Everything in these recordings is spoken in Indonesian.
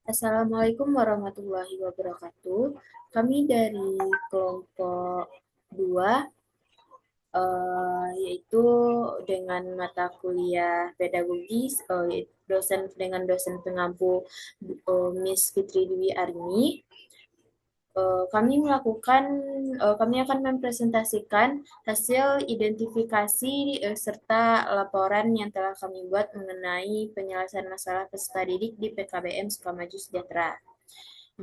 Assalamualaikum warahmatullahi wabarakatuh. Kami dari kelompok 2, yaitu dengan mata kuliah pedagogis, dosen dengan dosen pengampu Miss Fitri Dwi Arini. Kami akan mempresentasikan hasil identifikasi serta laporan yang telah kami buat mengenai penyelesaian masalah peserta didik di PKBM Sukamaju Sejahtera.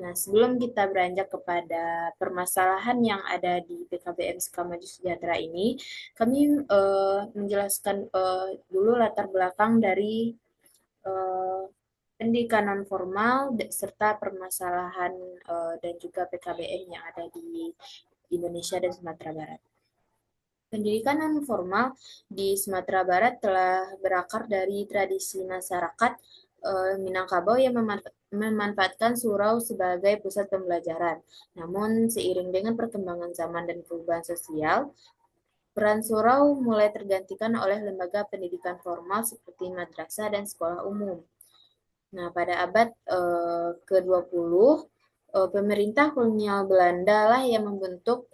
Nah, sebelum kita beranjak kepada permasalahan yang ada di PKBM Sukamaju Sejahtera ini, kami menjelaskan dulu latar belakang dari eh, pendidikan non formal serta permasalahan dan juga PKBM yang ada di Indonesia dan Sumatera Barat. Pendidikan non formal di Sumatera Barat telah berakar dari tradisi masyarakat Minangkabau yang memanfaatkan surau sebagai pusat pembelajaran. Namun, seiring dengan perkembangan zaman dan perubahan sosial, peran surau mulai tergantikan oleh lembaga pendidikan formal seperti madrasah dan sekolah umum. Nah, pada abad ke-20, pemerintah kolonial Belanda lah yang membentuk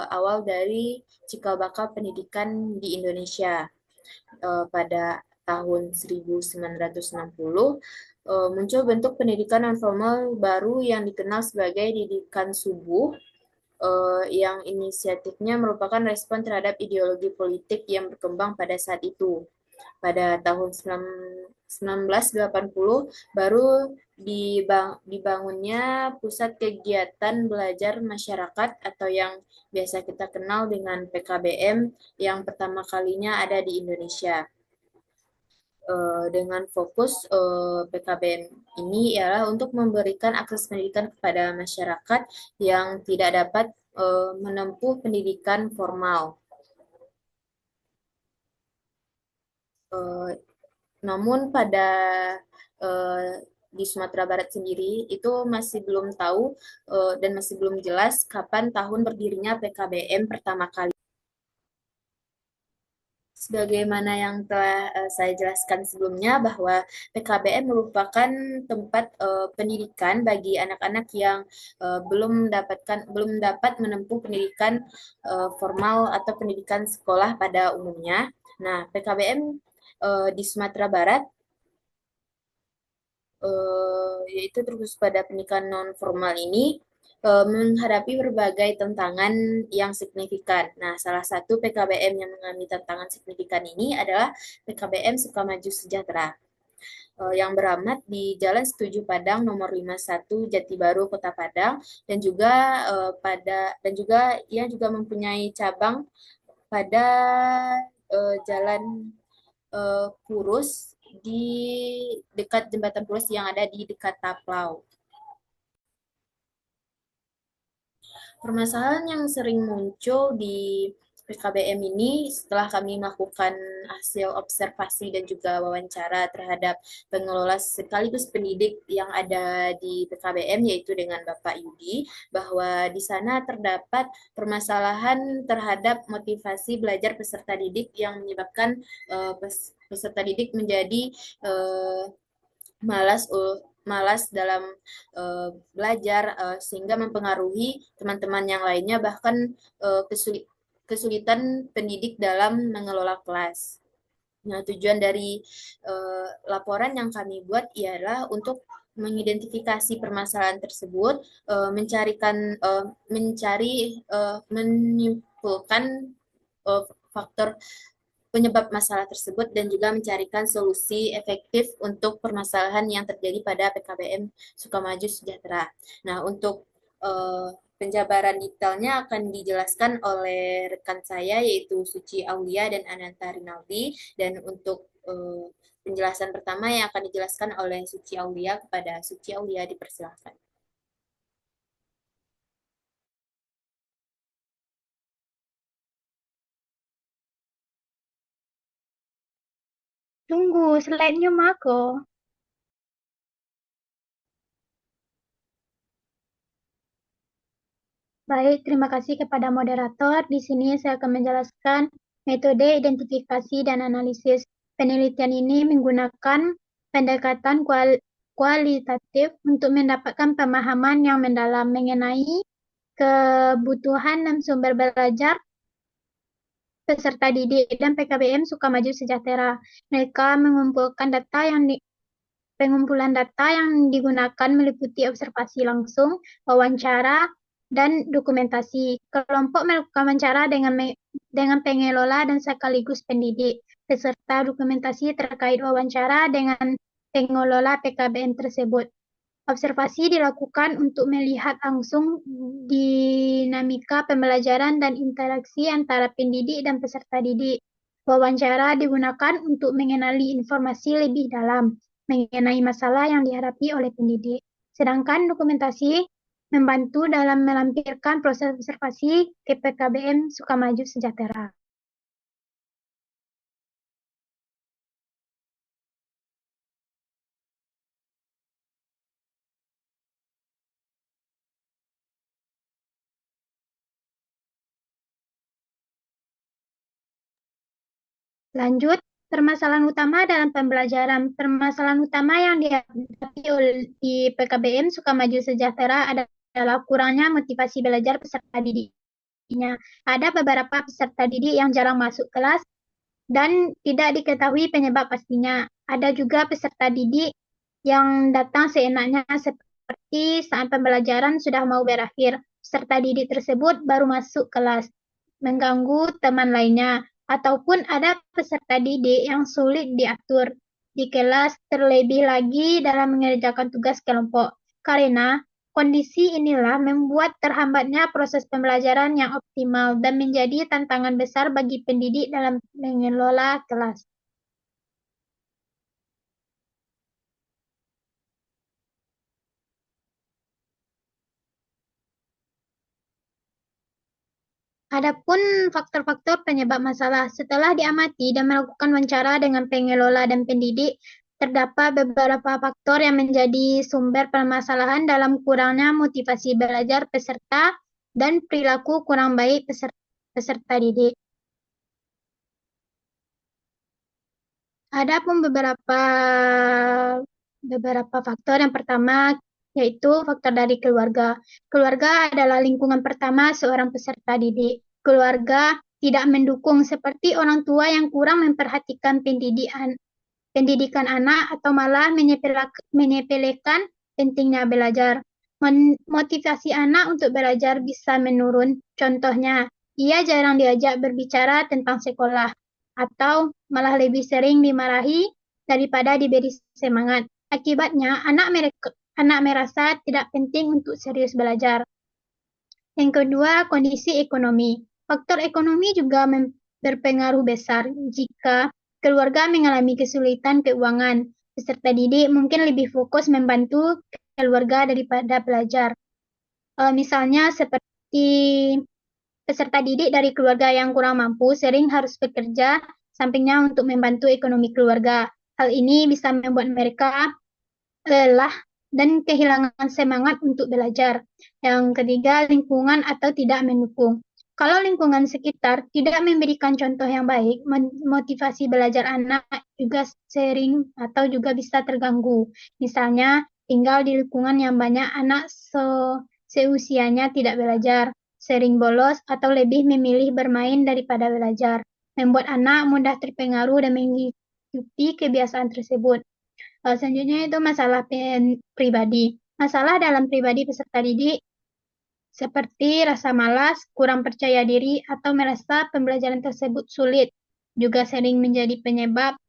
awal dari cikal bakal pendidikan di Indonesia. Pada tahun 1960, muncul bentuk pendidikan non formal baru yang dikenal sebagai didikan subuh, yang inisiatifnya merupakan respon terhadap ideologi politik yang berkembang pada saat itu. Pada tahun 1980 baru dibangunnya Pusat Kegiatan Belajar Masyarakat atau yang biasa kita kenal dengan PKBM yang pertama kalinya ada di Indonesia. Dengan fokus PKBM ini ialah untuk memberikan akses pendidikan kepada masyarakat yang tidak dapat menempuh pendidikan formal. Eh, Namun pada eh, di Sumatera Barat sendiri itu masih belum tahu dan masih belum jelas kapan tahun berdirinya PKBM pertama kali. Sebagaimana yang telah saya jelaskan sebelumnya bahwa PKBM merupakan tempat pendidikan bagi anak-anak yang belum dapat menempuh pendidikan formal atau pendidikan sekolah pada umumnya. Nah, PKBM di Sumatera Barat yaitu terus pada pendidikan non formal ini menghadapi berbagai tantangan yang signifikan. Nah, salah satu PKBM yang mengalami tantangan signifikan ini adalah PKBM Sukamaju Sejahtera yang beramat di Jalan Setuju Padang nomor 51 Jati Baru Kota Padang dan juga ia juga mempunyai cabang pada Jalan Purus di dekat jembatan Purus yang ada di dekat Taplau. Permasalahan yang sering muncul di PKBM ini setelah kami melakukan hasil observasi dan juga wawancara terhadap pengelola sekaligus pendidik yang ada di PKBM yaitu dengan Bapak Yudi, bahwa di sana terdapat permasalahan terhadap motivasi belajar peserta didik yang menyebabkan peserta didik menjadi uh, malas malas dalam belajar sehingga mempengaruhi teman-teman yang lainnya bahkan kesulitan pendidik dalam mengelola kelas. Nah, tujuan dari laporan yang kami buat ialah untuk mengidentifikasi permasalahan tersebut, menyimpulkan faktor penyebab masalah tersebut dan juga mencarikan solusi efektif untuk permasalahan yang terjadi pada PKBM Sukamaju Sejahtera. Nah, untuk penjabaran detailnya akan dijelaskan oleh rekan saya yaitu Suci Aulia dan Ananta Rinaldi, dan untuk penjelasan pertama yang akan dijelaskan oleh Suci Aulia, kepada Suci Aulia dipersilakan. Tunggu, slide-nya Mako. Baik, terima kasih kepada moderator. Di sini saya akan menjelaskan Metode identifikasi dan analisis. Penelitian ini menggunakan pendekatan kualitatif untuk mendapatkan pemahaman yang mendalam mengenai kebutuhan dan sumber belajar peserta didik dan PKBM Sukamaju Sejahtera. Mereka mengumpulkan pengumpulan data yang digunakan meliputi observasi langsung, wawancara, dan dokumentasi. Kelompok melakukan wawancara dengan pengelola dan sekaligus pendidik, beserta dokumentasi terkait wawancara dengan pengelola PKBM tersebut. Observasi dilakukan untuk melihat langsung dinamika pembelajaran dan interaksi antara pendidik dan peserta didik. Wawancara digunakan untuk mengenali informasi lebih dalam mengenai masalah yang dihadapi oleh pendidik. Sedangkan dokumentasi membantu dalam melampirkan proses observasi ke PKBM Sukamaju Sejahtera. Lanjut, permasalahan utama dalam pembelajaran. Permasalahan utama yang dihadapi di PKBM Sukamaju Sejahtera adalah kurangnya motivasi belajar peserta didiknya. Ada beberapa peserta didik yang jarang masuk kelas dan tidak diketahui penyebab pastinya. Ada juga peserta didik yang datang seenaknya seperti saat pembelajaran sudah mau berakhir. Peserta didik tersebut baru masuk kelas, mengganggu teman lainnya, ataupun ada peserta didik yang sulit diatur di kelas, terlebih lagi dalam mengerjakan tugas kelompok. Karena kondisi inilah membuat terhambatnya proses pembelajaran yang optimal dan menjadi tantangan besar bagi pendidik dalam mengelola kelas. Adapun faktor-faktor penyebab masalah, setelah diamati dan melakukan wawancara dengan pengelola dan pendidik, terdapat beberapa faktor yang menjadi sumber permasalahan dalam kurangnya motivasi belajar peserta dan perilaku kurang baik peserta didik. Ada pun beberapa faktor. Yang pertama yaitu faktor dari keluarga. Keluarga adalah lingkungan pertama seorang peserta didik. Keluarga tidak mendukung seperti orang tua yang kurang memperhatikan pendidikan anak atau malah menyepelekan pentingnya belajar. Motivasi anak untuk belajar bisa menurun. Contohnya, ia jarang diajak berbicara tentang sekolah atau malah lebih sering dimarahi daripada diberi semangat. Akibatnya, anak merasa tidak penting untuk serius belajar. Yang kedua, kondisi ekonomi. Faktor ekonomi juga berpengaruh besar. Jika keluarga mengalami kesulitan keuangan, peserta didik mungkin lebih fokus membantu keluarga daripada belajar. Misalnya seperti peserta didik dari keluarga yang kurang mampu sering harus bekerja sampingnya untuk membantu ekonomi keluarga. Hal ini bisa membuat mereka lelah dan kehilangan semangat untuk belajar. Yang ketiga, lingkungan atau tidak mendukung. Kalau lingkungan sekitar tidak memberikan contoh yang baik, motivasi belajar anak juga sering atau juga bisa terganggu. Misalnya, tinggal di lingkungan yang banyak anak seusianya tidak belajar, sering bolos atau lebih memilih bermain daripada belajar, membuat anak mudah terpengaruh dan mengikuti kebiasaan tersebut. Selanjutnya itu masalah pribadi. Masalah dalam pribadi peserta didik seperti rasa malas, kurang percaya diri, atau merasa pembelajaran tersebut sulit, juga sering menjadi penyebab.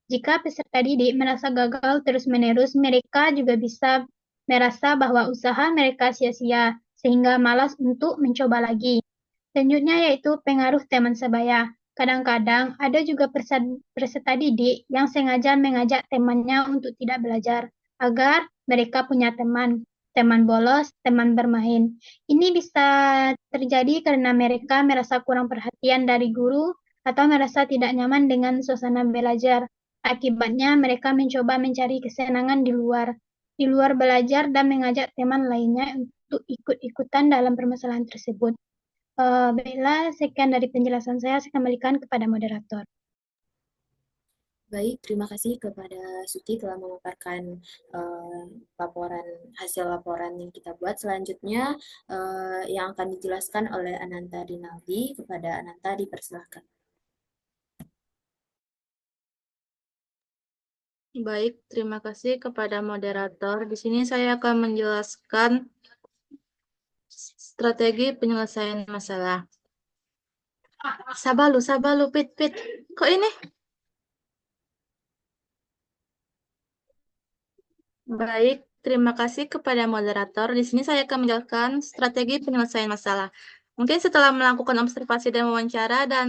Jika peserta didik merasa gagal terus-menerus, mereka juga bisa merasa bahwa usaha mereka sia-sia, sehingga malas untuk mencoba lagi. Selanjutnya yaitu pengaruh teman sebaya. Kadang-kadang ada juga peserta didik yang sengaja mengajak temannya untuk tidak belajar, agar mereka punya teman bolos, teman bermain. Ini bisa terjadi karena mereka merasa kurang perhatian dari guru atau merasa tidak nyaman dengan suasana belajar. Akibatnya mereka mencoba mencari kesenangan di luar belajar dan mengajak teman lainnya untuk ikut-ikutan dalam permasalahan tersebut. Bella, sekian dari penjelasan saya kembalikan kepada moderator. Baik, terima kasih kepada Suti telah memaparkan laporan hasil laporan yang kita buat. Selanjutnya yang akan dijelaskan oleh Ananta Rinaldi. Kepada Ananta dipersilahkan. Baik, terima kasih kepada moderator. Di sini saya akan menjelaskan strategi penyelesaian masalah. Sabar lu, Pit. Kok ini? Baik, terima kasih kepada moderator. Di sini saya akan menjelaskan strategi penyelesaian masalah. Mungkin setelah melakukan observasi dan wawancara dan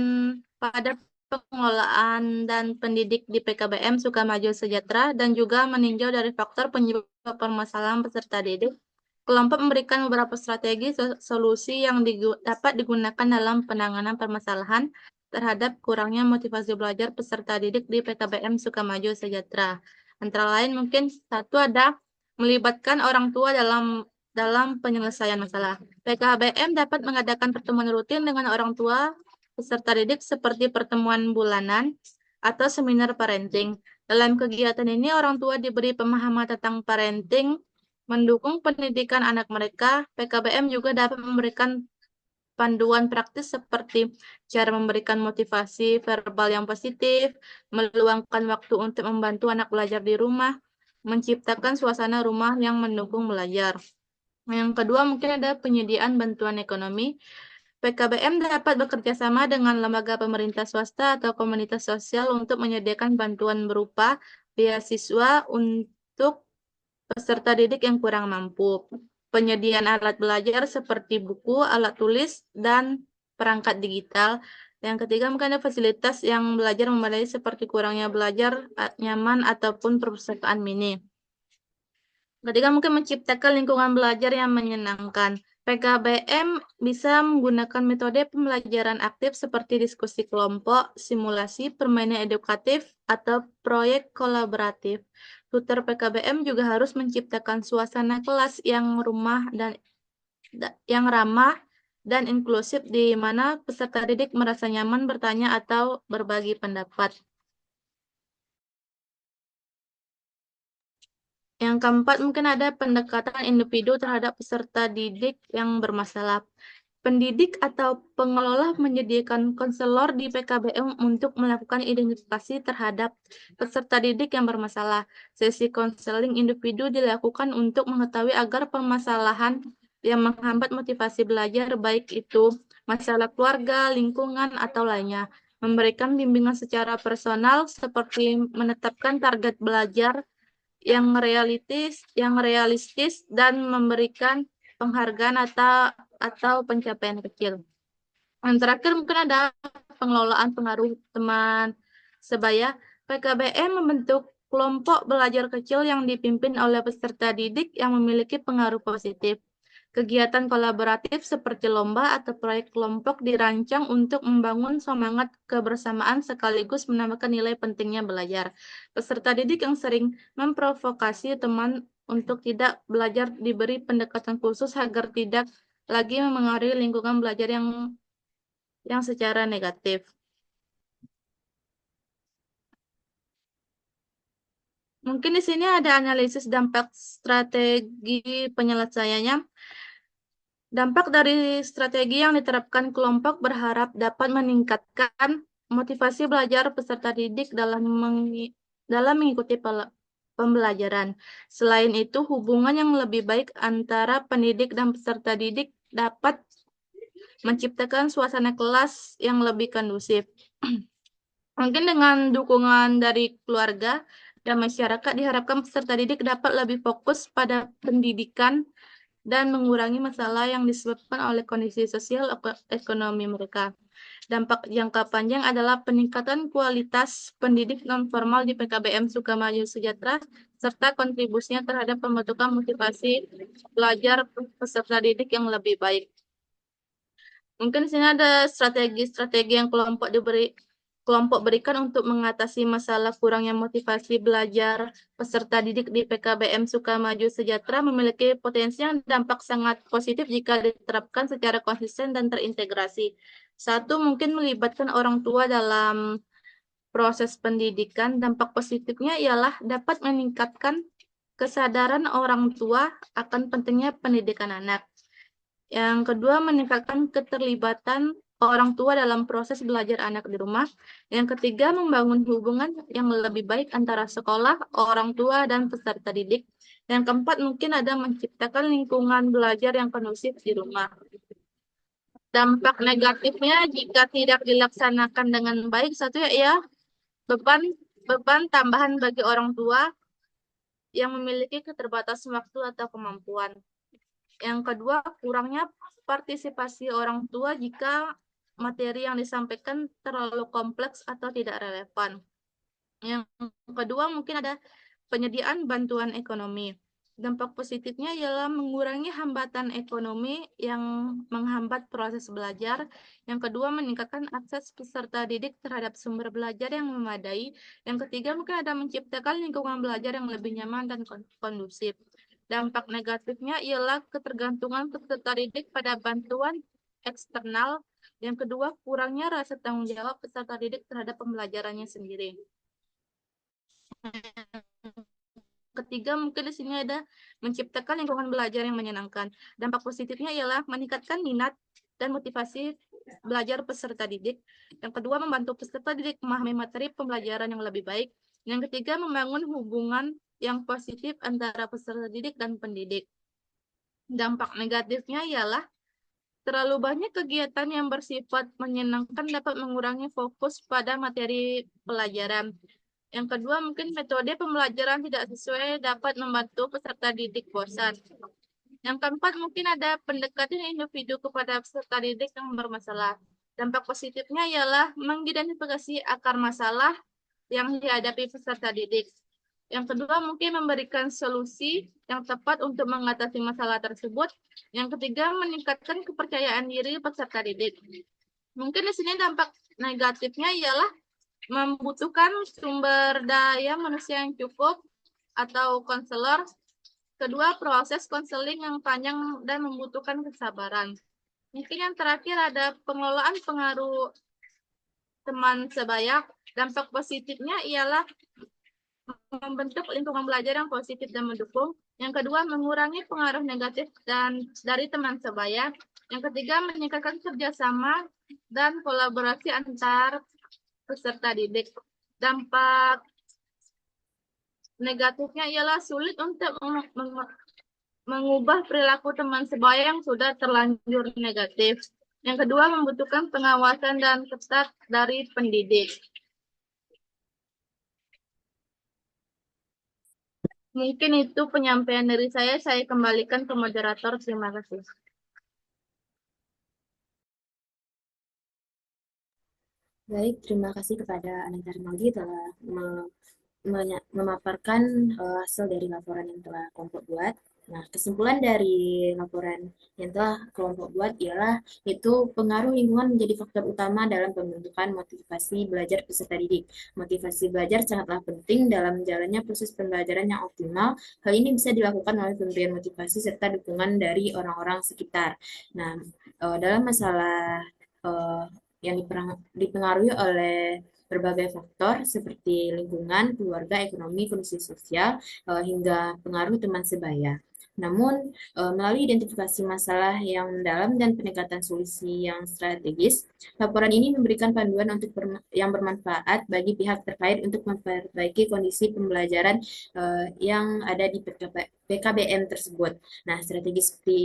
pada pengelolaan dan pendidik di PKBM Sukamaju Sejahtera dan juga meninjau dari faktor penyebab permasalahan peserta didik, kelompok memberikan beberapa strategi solusi yang dapat digunakan dalam penanganan permasalahan terhadap kurangnya motivasi belajar peserta didik di PKBM Sukamaju Sejahtera. Antara lain mungkin satu ada melibatkan orang tua dalam penyelesaian masalah. PKBM dapat mengadakan pertemuan rutin dengan orang tua peserta didik seperti pertemuan bulanan atau seminar parenting. Dalam kegiatan ini orang tua diberi pemahaman tentang parenting, mendukung pendidikan anak mereka. PKBM juga dapat memberikan panduan praktis seperti cara memberikan motivasi verbal yang positif, meluangkan waktu untuk membantu anak belajar di rumah, menciptakan suasana rumah yang mendukung belajar. Yang kedua mungkin ada penyediaan bantuan ekonomi. PKBM dapat bekerja sama dengan lembaga pemerintah swasta atau komunitas sosial untuk menyediakan bantuan berupa beasiswa untuk peserta didik yang kurang mampu. Penyediaan alat belajar seperti buku, alat tulis, dan perangkat digital. Yang ketiga, mungkin ada fasilitas yang belajar memadai seperti kurangnya belajar nyaman ataupun perpustakaan mini. Ketiga, mungkin menciptakan lingkungan belajar yang menyenangkan. PKBM bisa menggunakan metode pembelajaran aktif seperti diskusi kelompok, simulasi, permainan edukatif, atau proyek kolaboratif. Tutor PKBM juga harus menciptakan suasana kelas yang ramah dan inklusif di mana peserta didik merasa nyaman bertanya atau berbagi pendapat. Yang keempat, mungkin ada pendekatan individu terhadap peserta didik yang bermasalah. Pendidik atau pengelola menyediakan konselor di PKBM untuk melakukan identifikasi terhadap peserta didik yang bermasalah. Sesi konseling individu dilakukan untuk mengetahui agar permasalahan yang menghambat motivasi belajar, baik itu masalah keluarga, lingkungan, atau lainnya. Memberikan bimbingan secara personal seperti menetapkan target belajar yang realistis dan memberikan penghargaan atau pencapaian kecil. Yang terakhir mungkin ada pengelolaan pengaruh teman sebaya. PKBM membentuk kelompok belajar kecil yang dipimpin oleh peserta didik yang memiliki pengaruh positif. Kegiatan kolaboratif seperti lomba atau proyek kelompok dirancang untuk membangun semangat kebersamaan sekaligus menambahkan nilai pentingnya belajar. Peserta didik yang sering memprovokasi teman untuk tidak belajar diberi pendekatan khusus agar tidak lagi memengaruhi lingkungan belajar yang secara negatif. Mungkin di sini ada analisis dampak strategi penyelesaiannya. Dampak dari strategi yang diterapkan kelompok berharap dapat meningkatkan motivasi belajar peserta didik dalam mengikuti pembelajaran. Selain itu, hubungan yang lebih baik antara pendidik dan peserta didik dapat menciptakan suasana kelas yang lebih kondusif. Mungkin dengan dukungan dari keluarga dan masyarakat diharapkan peserta didik dapat lebih fokus pada pendidikan dan mengurangi masalah yang disebabkan oleh kondisi sosial ekonomi mereka. Dampak jangka panjang adalah peningkatan kualitas pendidik non-formal di PKBM Sukamaju Sejahtera serta kontribusinya terhadap pembentukan motivasi belajar peserta didik yang lebih baik. Mungkin di sini ada strategi-strategi yang kelompok diberi kelompok berikan untuk mengatasi masalah kurangnya motivasi belajar peserta didik di PKBM Sukamaju Sejahtera memiliki potensi yang dampak sangat positif jika diterapkan secara konsisten dan terintegrasi. Satu, mungkin melibatkan orang tua dalam proses pendidikan. Dampak positifnya ialah dapat meningkatkan kesadaran orang tua akan pentingnya pendidikan anak. Yang kedua, meningkatkan keterlibatan orang tua dalam proses belajar anak di rumah. Yang ketiga, membangun hubungan yang lebih baik antara sekolah, orang tua, dan peserta didik. Yang keempat, mungkin ada menciptakan lingkungan belajar yang kondusif di rumah. Dampak negatifnya jika tidak dilaksanakan dengan baik, satu ya beban tambahan bagi orang tua yang memiliki keterbatasan waktu atau kemampuan. Yang kedua, kurangnya partisipasi orang tua jika materi yang disampaikan terlalu kompleks atau tidak relevan. Yang kedua, mungkin ada penyediaan bantuan ekonomi. Dampak positifnya ialah mengurangi hambatan ekonomi yang menghambat proses belajar. Yang kedua, meningkatkan akses peserta didik terhadap sumber belajar yang memadai. Yang ketiga, mungkin ada menciptakan lingkungan belajar yang lebih nyaman dan kondusif. Dampak negatifnya ialah ketergantungan peserta didik pada bantuan eksternal. Yang kedua, kurangnya rasa tanggung jawab peserta didik terhadap pembelajarannya sendiri. Ketiga, mungkin di sini ada menciptakan lingkungan belajar yang menyenangkan. Dampak positifnya ialah meningkatkan minat dan motivasi belajar peserta didik. Yang kedua, membantu peserta didik memahami materi pembelajaran yang lebih baik. Yang ketiga, membangun hubungan yang positif antara peserta didik dan pendidik. Dampak negatifnya ialah terlalu banyak kegiatan yang bersifat menyenangkan dapat mengurangi fokus pada materi pelajaran. Yang kedua, mungkin metode pembelajaran tidak sesuai dapat membantu peserta didik bosan. Yang keempat, mungkin ada pendekatan individu kepada peserta didik yang bermasalah. Dampak positifnya ialah mengidentifikasi akar masalah yang dihadapi peserta didik. Yang kedua, mungkin memberikan solusi yang tepat untuk mengatasi masalah tersebut. Yang ketiga, meningkatkan kepercayaan diri peserta didik. Mungkin di sini dampak negatifnya ialah membutuhkan sumber daya manusia yang cukup atau konselor. Kedua, proses konseling yang panjang dan membutuhkan kesabaran. Mungkin yang terakhir ada pengelolaan pengaruh teman sebaya. Dampak positifnya ialah membentuk lingkungan belajar yang positif dan mendukung. Yang kedua, mengurangi pengaruh negatif dari teman sebaya. Yang ketiga, meningkatkan kerjasama dan kolaborasi antar peserta didik. Dampak negatifnya ialah sulit untuk mengubah perilaku teman sebaya yang sudah terlanjur negatif. Yang kedua, membutuhkan pengawasan dan ketat dari pendidik. Mungkin itu penyampaian dari saya kembalikan ke moderator. Terima kasih. Baik, terima kasih kepada Ananta Rinaldi telah memaparkan hasil dari laporan yang telah kelompok buat. Nah, kesimpulan dari laporan yang telah kelompok buat ialah itu pengaruh lingkungan menjadi faktor utama dalam pembentukan motivasi belajar peserta didik. Motivasi belajar sangatlah penting dalam jalannya proses pembelajaran yang optimal. Hal ini bisa dilakukan oleh pemberian motivasi serta dukungan dari orang-orang sekitar. Nah, dalam masalah yang dipengaruhi oleh berbagai faktor seperti lingkungan, keluarga, ekonomi, kondisi sosial, hingga pengaruh teman sebaya. Namun, melalui identifikasi masalah yang mendalam dan pendekatan solusi yang strategis, laporan ini memberikan panduan untuk yang bermanfaat bagi pihak terkait untuk memperbaiki kondisi pembelajaran yang ada di PKBM tersebut. Nah, strategi seperti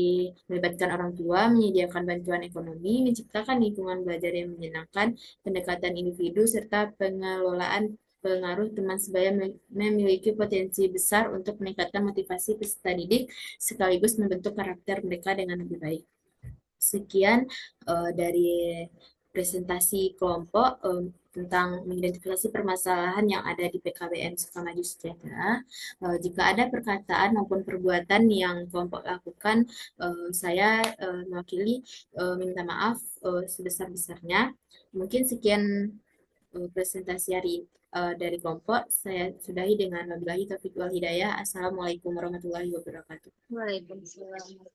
melibatkan orang tua, menyediakan bantuan ekonomi, menciptakan lingkungan belajar yang menyenangkan, pendekatan individu, serta pengelolaan pengaruh teman sebaya memiliki potensi besar untuk meningkatkan motivasi peserta didik sekaligus membentuk karakter mereka dengan lebih baik. Sekian dari presentasi kelompok tentang mengidentifikasi permasalahan yang ada di PKBM Sukamaju Sejahtera. Jika ada perkataan maupun perbuatan yang kelompok lakukan, saya mewakili minta maaf sebesar-besarnya. Mungkin sekian presentasi hari dari kelompok. Saya sudahi dengan wabillahi taufiq wal hidayah. Assalamualaikum warahmatullahi wabarakatuh. Waalaikumsalam.